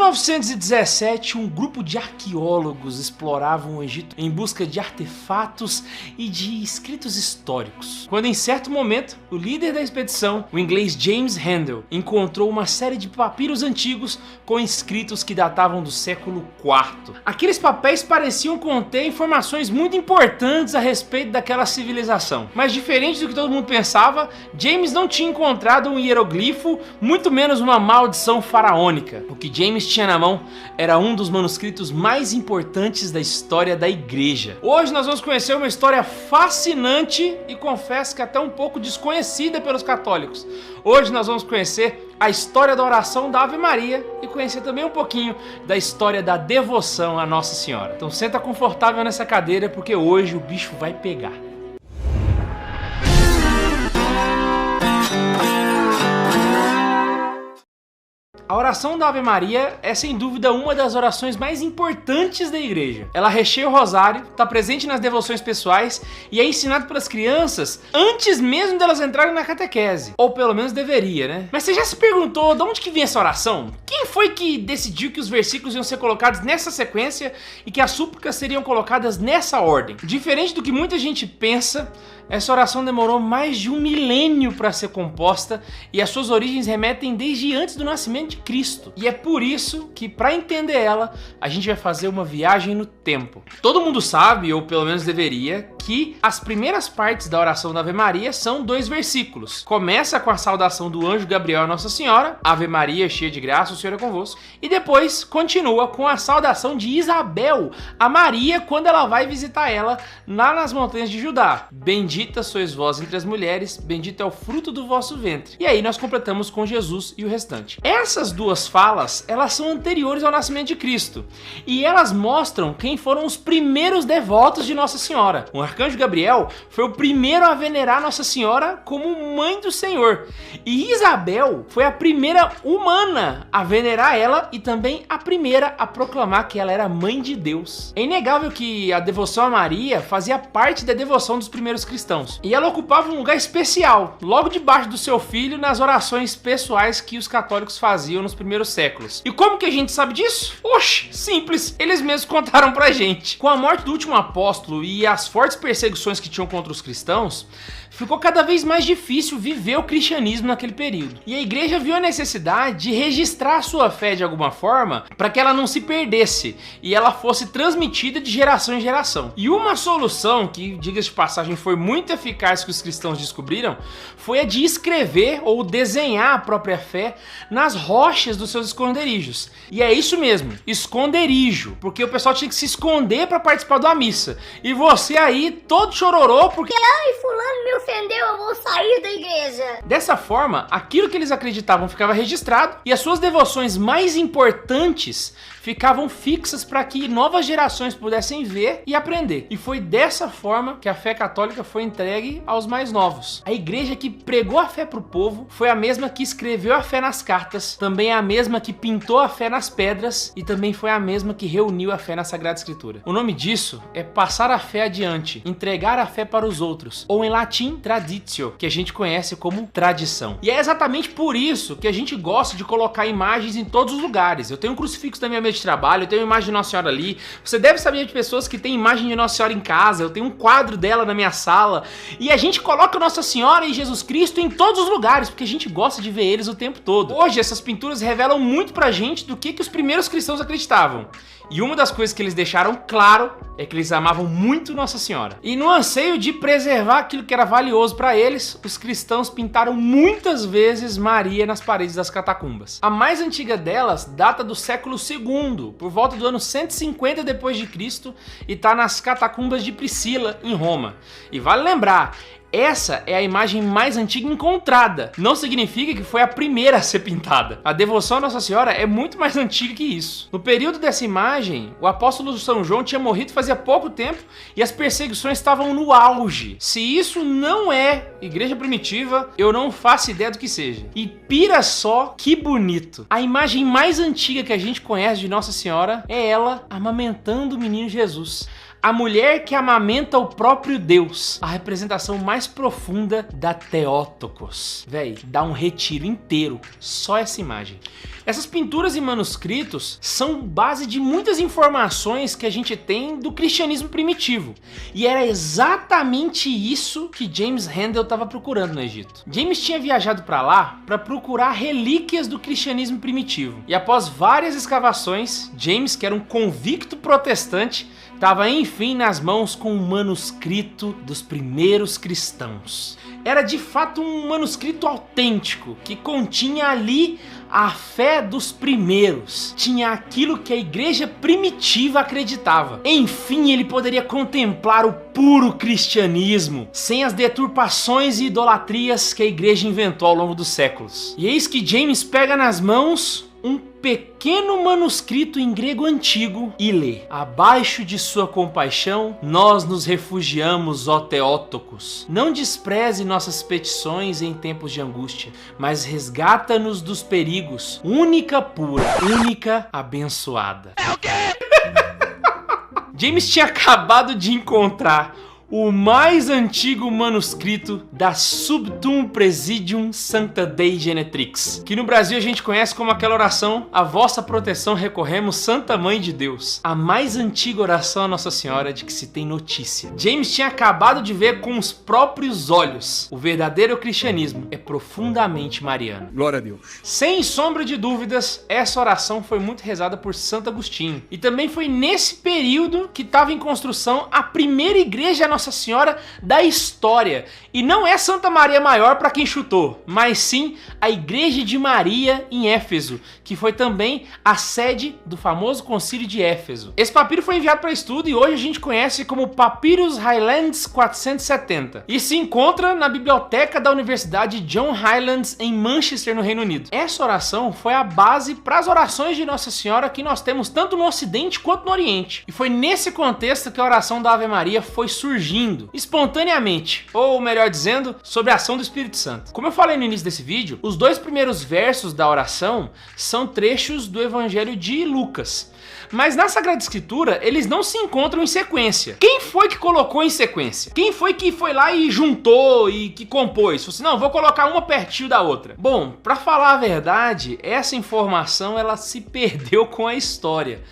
1917, um grupo de arqueólogos exploravam o Egito em busca de artefatos e de escritos históricos, quando em certo momento, o líder da expedição, o inglês James Handel, encontrou uma série de papiros antigos com escritos que datavam do século IV. Aqueles papéis pareciam conter informações muito importantes a respeito daquela civilização, mas diferente do que todo mundo pensava, James não tinha encontrado um hieroglifo, muito menos uma maldição faraônica. O que James tinha na mão era um dos manuscritos mais importantes da história da igreja. Hoje nós vamos conhecer uma história fascinante e confesso que até um pouco desconhecida pelos católicos. Hoje nós vamos conhecer a história da oração da Ave Maria e conhecer também um pouquinho da história da devoção à Nossa Senhora. Então senta confortável nessa cadeira porque hoje o bicho vai pegar. A oração da Ave Maria é sem dúvida uma das orações mais importantes da igreja. Ela recheia o rosário, está presente nas devoções pessoais e é ensinada pelas crianças antes mesmo delas entrarem na catequese. Ou pelo menos deveria, né? Mas você já se perguntou de onde que vem essa oração? Quem foi que decidiu que os versículos iam ser colocados nessa sequência e que as súplicas seriam colocadas nessa ordem? Diferente do que muita gente pensa, essa oração demorou mais de 1 milênio para ser composta e as suas origens remetem desde antes do nascimento de Cristo. E é por isso que, para entender ela, a gente vai fazer uma viagem no tempo. Todo mundo sabe, ou pelo menos deveria, que as primeiras partes da oração da Ave Maria são 2 versículos. Começa com a saudação do anjo Gabriel a Nossa Senhora, Ave Maria, cheia de graça, o Senhor é convosco. E depois continua com a saudação de Isabel a Maria quando ela vai visitar ela lá nas montanhas de Judá. Bendita sois vós entre as mulheres, bendito é o fruto do vosso ventre. E aí nós completamos com Jesus e o restante. Essas 2 falas, elas são anteriores ao nascimento de Cristo. E elas mostram quem foram os primeiros devotos de Nossa Senhora. O arcanjo Gabriel foi o primeiro a venerar Nossa Senhora como mãe do Senhor. E Isabel foi a primeira humana a venerar ela e também a primeira a proclamar que ela era mãe de Deus. É inegável que a devoção a Maria fazia parte da devoção dos primeiros cristãos. E ela ocupava um lugar especial, logo debaixo do seu filho, nas orações pessoais que os católicos faziam nos primeiros séculos. E como que a gente sabe disso? Oxe, simples, eles mesmos contaram pra gente. Com a morte do último apóstolo e as fortes perseguições que tinham contra os cristãos, ficou cada vez mais difícil viver o cristianismo naquele período. E a igreja viu a necessidade de registrar a sua fé de alguma forma para que ela não se perdesse e ela fosse transmitida de geração em geração. E uma solução que, diga-se de passagem, foi muito eficaz que os cristãos descobriram foi a de escrever ou desenhar a própria fé nas rochas dos seus esconderijos. E é isso mesmo, esconderijo, porque o pessoal tinha que se esconder para participar da missa. E você aí todo chororô porque ai, fulano me ofendeu, eu vou sair da igreja. Dessa forma, aquilo que eles acreditavam ficava registrado e as suas devoções mais importantes ficavam fixas para que novas gerações pudessem ver e aprender. E foi dessa forma que a fé católica foi entregue aos mais novos. A igreja que pregou a fé para o povo foi a mesma que escreveu a fé nas cartas, também é a mesma que pintou a fé nas pedras e também foi a mesma que reuniu a fé na Sagrada Escritura. O nome disso é passar a fé adiante, entregar a fé para os outros, ou em latim, traditio, que a gente conhece como tradição. E é exatamente por isso que a gente gosta de colocar imagens em todos os lugares. Eu tenho um crucifixo na minha mesa de trabalho, eu tenho uma imagem de Nossa Senhora ali. Você deve saber de pessoas que têm imagem de Nossa Senhora em casa, eu tenho um quadro dela na minha sala. E a gente coloca Nossa Senhora e Jesus Cristo em todos os lugares, porque a gente gosta de ver eles o tempo todo. Hoje, essas pinturas revelam muito pra gente do que os primeiros cristãos acreditavam. E uma das coisas que eles deixaram claro é que eles amavam muito Nossa Senhora. E no anseio de preservar aquilo que era valioso para eles, os cristãos pintaram muitas vezes Maria nas paredes das catacumbas. A mais antiga delas data do século II, por volta do ano 150 depois de Cristo, e está nas catacumbas de Priscila, em Roma. E vale lembrar, essa é a imagem mais antiga encontrada. Não significa que foi a primeira a ser pintada. A devoção a Nossa Senhora é muito mais antiga que isso. No período dessa imagem, o apóstolo São João tinha morrido fazia pouco tempo e as perseguições estavam no auge. Se isso não é igreja primitiva, eu não faço ideia do que seja. E pira só que bonito. A imagem mais antiga que a gente conhece de Nossa Senhora é ela amamentando o menino Jesus. a mulher que amamenta o próprio Deus, a representação mais profunda da Theotokos. Véi, dá um retiro inteiro, só essa imagem. Essas pinturas e manuscritos são base de muitas informações que a gente tem do cristianismo primitivo. E era exatamente isso que James Handel estava procurando no Egito. James tinha viajado para lá para procurar relíquias do cristianismo primitivo. E após várias escavações, James, que era um convicto protestante, estava enfim nas mãos com um manuscrito dos primeiros cristãos. Era de fato um manuscrito autêntico, que continha ali a fé dos primeiros. Tinha aquilo que a igreja primitiva acreditava. Enfim, ele poderia contemplar o puro cristianismo, sem as deturpações e idolatrias que a igreja inventou ao longo dos séculos. E eis que James pega nas mãos um pequeno manuscrito em grego antigo e lê: abaixo de sua compaixão, nós nos refugiamos, ó Theotokos. Não despreze nossas petições em tempos de angústia, mas resgata-nos dos perigos. Única pura, única abençoada. É o quê? James tinha acabado de encontrar o mais antigo manuscrito da Subtum Praesidium Sancta Dei Genetrix, que no Brasil a gente conhece como aquela oração: a vossa proteção recorremos, Santa Mãe de Deus. A mais antiga oração a Nossa Senhora de que se tem notícia. James tinha acabado de ver com os próprios olhos. O verdadeiro cristianismo é profundamente mariano. Glória a Deus. Sem sombra de dúvidas, essa oração foi muito rezada por Santo Agostinho. E também foi nesse período que estava em construção a primeira igreja Nossa Senhora da história. E não é Santa Maria Maior para quem chutou, mas sim a Igreja de Maria em Éfeso, que foi também a sede do famoso Concílio de Éfeso. Esse papiro foi enviado para estudo e hoje a gente conhece como Papyrus Highlands 470 e se encontra na biblioteca da Universidade John Highlands em Manchester, no Reino Unido. Essa oração foi a base para as orações de Nossa Senhora que nós temos tanto no Ocidente quanto no Oriente. E foi nesse contexto que a oração da Ave Maria foi surgindo espontaneamente, ou melhor dizendo, sob a ação do Espírito Santo. Como eu falei no início desse vídeo, os dois primeiros versos da oração são trechos do Evangelho de Lucas. Mas na Sagrada Escritura, eles não se encontram em sequência. Quem foi que colocou em sequência? Quem foi que foi lá e juntou e que compôs? Falou assim, não, vou colocar uma pertinho da outra. Bom, pra falar a verdade, essa informação ela se perdeu com a história.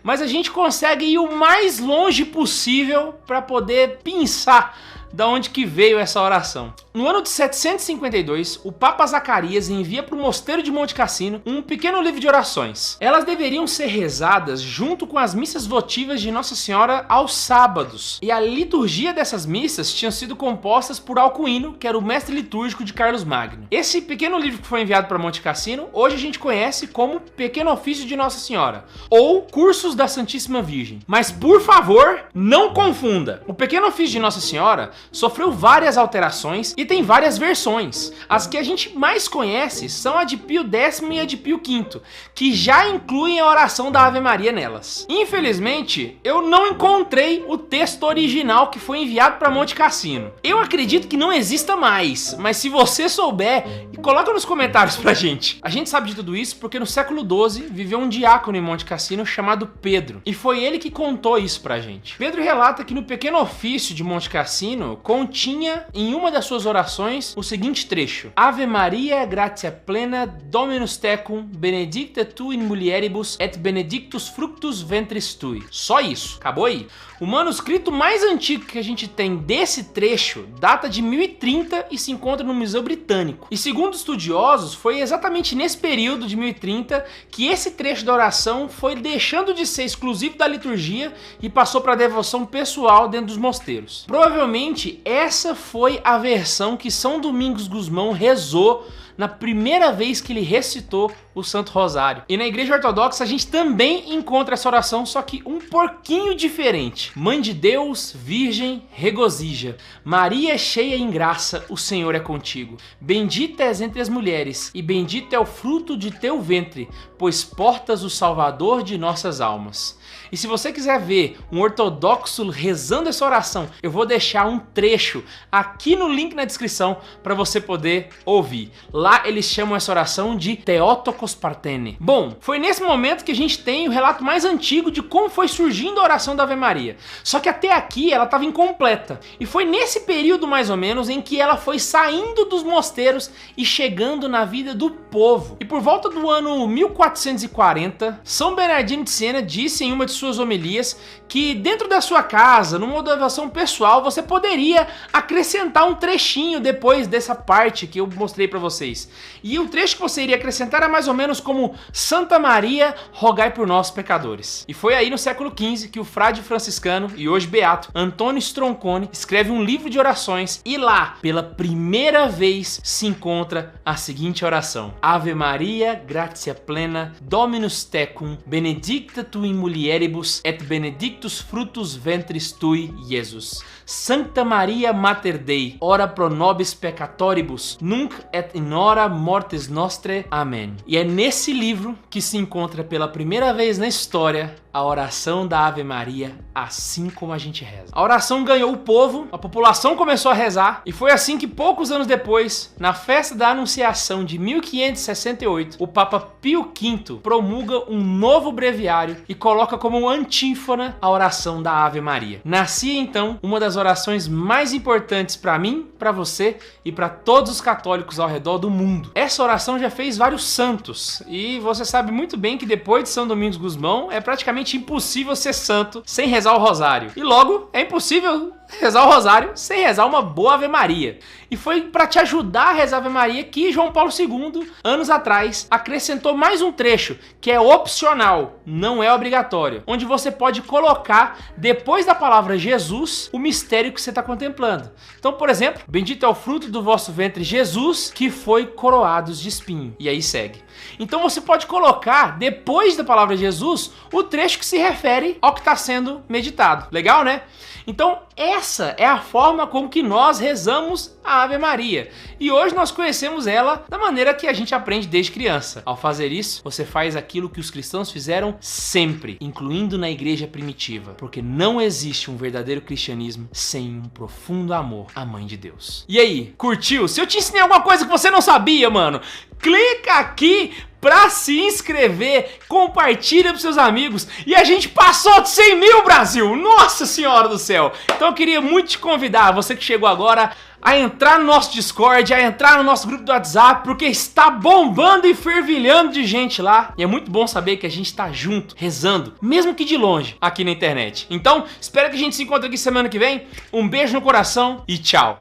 Mas a gente consegue ir o mais longe possível para poder pensar da onde que veio essa oração. No ano de 752, o Papa Zacarias envia para o Mosteiro de Monte Cassino um pequeno livro de orações. Elas deveriam ser rezadas junto com as missas votivas de Nossa Senhora aos sábados. E a liturgia dessas missas tinham sido compostas por Alcuino, que era o mestre litúrgico de Carlos Magno. Esse pequeno livro que foi enviado para Monte Cassino, hoje a gente conhece como Pequeno Ofício de Nossa Senhora, ou Cursos da Santíssima Virgem. Mas por favor, não confunda. O Pequeno Ofício de Nossa Senhora sofreu várias alterações e tem várias versões. As que a gente mais conhece são a de Pio X e a de Pio V, que já incluem a oração da Ave Maria nelas. Infelizmente, eu não encontrei o texto original que foi enviado para Monte Cassino. Eu acredito que não exista mais, mas se você souber, coloca nos comentários pra gente. A gente sabe de tudo isso porque no século XII viveu um diácono em Monte Cassino chamado Pedro, e foi ele que contou isso pra gente. Pedro relata que no Pequeno Ofício de Monte Cassino continha em uma das suas orações o seguinte trecho: Ave Maria, gratia plena, Dominus tecum, benedicta tu in mulieribus et benedictus fructus ventris tui. Só isso, acabou aí. O manuscrito mais antigo que a gente tem desse trecho data de 1030 e se encontra no Museu Britânico. E segundo estudiosos, foi exatamente nesse período de 1030 que esse trecho da oração foi deixando de ser exclusivo da liturgia e passou para a devoção pessoal dentro dos mosteiros. Provavelmente essa foi a versão que São Domingos Gusmão rezou na primeira vez que ele recitou o Santo Rosário. E na Igreja Ortodoxa a gente também encontra essa oração, só que um pouquinho diferente. Mãe de Deus, Virgem, regozija. Maria cheia em graça, o Senhor é contigo. Bendita és entre as mulheres, e bendito é o fruto de teu ventre, pois portas o Salvador de nossas almas. E se você quiser ver um ortodoxo rezando essa oração, eu vou deixar um trecho aqui no link na descrição para você poder ouvir. Lá eles chamam essa oração de Theotokos Partene. Bom, foi nesse momento que a gente tem o relato mais antigo de como foi surgindo a oração da Ave Maria. Só que até aqui ela estava incompleta. E foi nesse período mais ou menos em que ela foi saindo dos mosteiros e chegando na vida do povo. E por volta do ano 1440, São Bernardino de Siena disse em uma de suas homilias que dentro da sua casa, numa devoção pessoal, você poderia acrescentar um trechinho depois dessa parte que eu mostrei para vocês. E o trecho que você iria acrescentar é mais ou menos como: Santa Maria, rogai por nós pecadores. E foi aí no século XV que o frade franciscano e hoje beato Antônio Stronconi escreve um livro de orações e lá, pela primeira vez, se encontra a seguinte oração: Ave Maria, gratia plena, Dominus tecum, benedicta tu in mulieribus et benedictus fructus ventris tui, Jesus. Sancta Maria Mater Dei, ora pro nobis peccatoribus, nunc et in hora mortis nostre. Amém. E é nesse livro que se encontra pela primeira vez na história a oração da Ave Maria, assim como a gente reza. A oração ganhou o povo, a população começou a rezar, e foi assim que poucos anos depois, na festa da Anunciação de 1568, o Papa Pio V promulga um novo breviário e coloca como antífona a oração da Ave Maria. Nascia então uma das orações mais importantes para mim, para você e para todos os católicos ao redor do mundo. Essa oração já fez vários santos, e você sabe muito bem que depois de São Domingos Gusmão é praticamente impossível ser santo sem rezar o rosário. E logo, é impossível rezar o rosário sem rezar uma boa Ave Maria. E foi para te ajudar a rezar a Ave Maria que João Paulo II, anos atrás, acrescentou mais um trecho que é opcional, não é obrigatório, onde você pode colocar, depois da palavra Jesus, o mistério que você está contemplando. Então, por exemplo, bendito é o fruto do vosso ventre, Jesus, que foi coroado de espinho. E aí segue. Então você pode colocar, depois da palavra Jesus, o trecho que se refere ao que está sendo meditado. Legal, né? Então essa é a forma como que nós rezamos a Ave Maria. E hoje nós conhecemos ela da maneira que a gente aprende desde criança. Ao fazer isso, você faz aquilo que os cristãos fizeram sempre, incluindo na igreja primitiva. Porque não existe um verdadeiro cristianismo sem um profundo amor à Mãe de Deus. E aí, curtiu? Se eu te ensinei alguma coisa que você não sabia, mano, clica aqui pra se inscrever, compartilha pros seus amigos, e a gente passou de 100 mil, Brasil! Nossa Senhora do céu! Então eu queria muito te convidar, você que chegou agora, a entrar no nosso Discord, a entrar no nosso grupo do WhatsApp, porque está bombando e fervilhando de gente lá. E é muito bom saber que a gente está junto, rezando, mesmo que de longe, aqui na internet. Então, espero que a gente se encontre aqui semana que vem. Um beijo no coração e tchau!